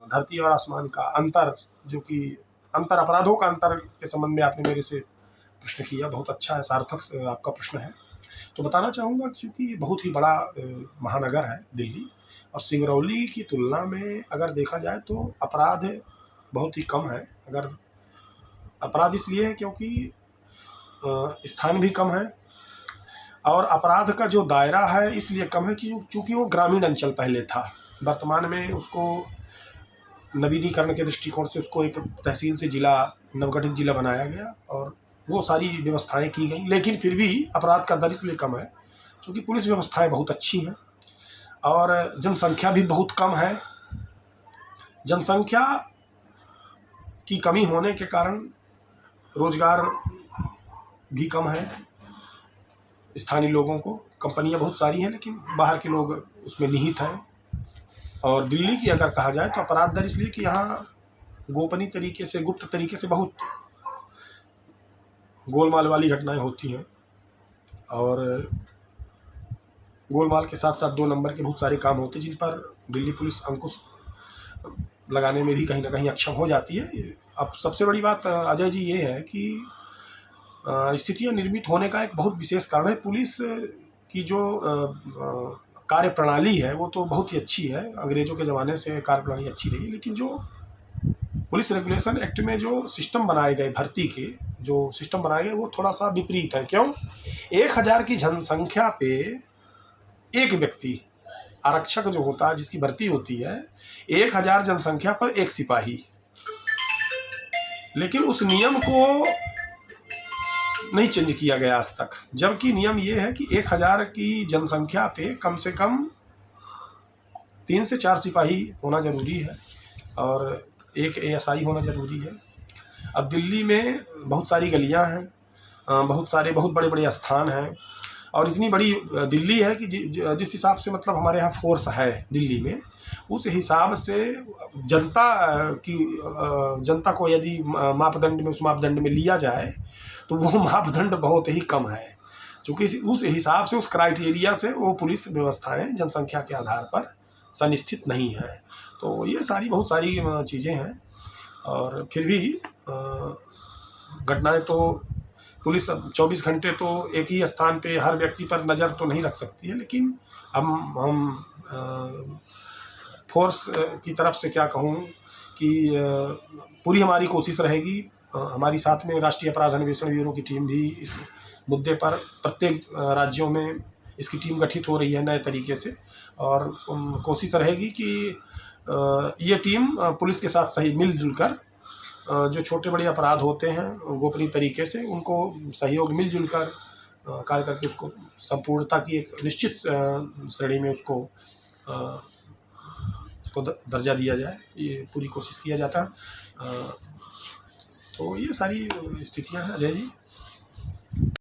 धरती और आसमान का अंतर, जो कि अंतर, अपराधों का अंतर के संबंध में आपने मेरे से प्रश्न किया, बहुत अच्छा है, सार्थक आपका प्रश्न है। तो बताना चाहूँगा क्योंकि ये बहुत ही बड़ा महानगर है दिल्ली, और सिंगरौली की तुलना में अगर देखा जाए तो अपराध बहुत ही कम है। अगर अपराध इसलिए है क्योंकि स्थान भी कम है, और अपराध का जो दायरा है इसलिए कम है कि चूँकि वो ग्रामीण अंचल पहले था। वर्तमान में उसको नवीनीकरण के दृष्टिकोण से उसको एक तहसील से जिला, नवगठित जिला बनाया गया और वो सारी व्यवस्थाएं की गई, लेकिन फिर भी अपराध का दर इसलिए कम है क्योंकि पुलिस व्यवस्थाएं बहुत अच्छी हैं और जनसंख्या भी बहुत कम है। जनसंख्या की कमी होने के कारण रोजगार भी कम है स्थानीय लोगों को। कंपनियां बहुत सारी हैं लेकिन बाहर के लोग उसमें निहित हैं। और दिल्ली की अगर कहा जाए तो अपराध दर इसलिए कि यहाँ गोपनीय तरीके से, गुप्त तरीके से बहुत गोलमाल वाली घटनाएं होती हैं, और गोलमाल के साथ साथ 2 नंबर के बहुत सारे काम होते हैं जिन पर दिल्ली पुलिस अंकुश लगाने में भी कहीं ना कहीं अक्षम हो जाती है। अब सबसे बड़ी बात अजय जी ये है कि स्थितियां निर्मित होने का एक बहुत विशेष कारण है पुलिस की जो कार्य प्रणाली है वो तो बहुत ही अच्छी है। अंग्रेजों के ज़माने से कार्य प्रणाली अच्छी रही है, लेकिन जो पुलिस रेगुलेशन एक्ट में जो सिस्टम बनाए गए, भर्ती के जो सिस्टम बनाए गए वो थोड़ा सा विपरीत है। क्यों? 1000 की जनसंख्या पे एक व्यक्ति, आरक्षक जो होता है जिसकी भर्ती होती है, 1000 जनसंख्या पर एक सिपाही। लेकिन उस नियम को नहीं चेंज किया गया आज तक, जबकि नियम ये है कि 1000 की जनसंख्या पे कम से कम 3 से 4 सिपाही होना जरूरी है और एक एएसआई होना जरूरी है। अब दिल्ली में बहुत सारी गलियां हैं, बहुत सारे बहुत बड़े बड़े स्थान हैं, और इतनी बड़ी दिल्ली है कि जिस हिसाब से मतलब हमारे यहाँ फोर्स है दिल्ली में, उस हिसाब से जनता को यदि मापदंड में, उस मापदंड में लिया जाए तो वो मापदंड बहुत ही कम है, क्योंकि उस हिसाब से, उस क्राइटेरिया से वो पुलिस व्यवस्थाएं जनसंख्या के आधार पर संस्थित नहीं है। तो ये सारी बहुत सारी चीज़ें हैं, और फिर भी घटनाएं तो पुलिस 24 घंटे तो एक ही स्थान पे हर व्यक्ति पर नज़र तो नहीं रख सकती है, लेकिन हम फोर्स की तरफ से क्या कहूँ कि पूरी हमारी कोशिश रहेगी। हमारी साथ में राष्ट्रीय अपराध अन्वेषण ब्यूरो की टीम भी इस मुद्दे पर, प्रत्येक राज्यों में इसकी टीम गठित हो रही है नए तरीके से, और कोशिश रहेगी कि ये टीम पुलिस के साथ सही मिलजुल कर जो छोटे बड़े अपराध होते हैं गोपनीय तरीके से उनको सहयोग मिलजुल कर कार्य करके उसको संपूर्णता की एक निश्चित श्रेणी में उसको दर्जा दिया जाए, ये पूरी कोशिश किया जाता है। तो ये सारी स्थितियां हैं अजय जी।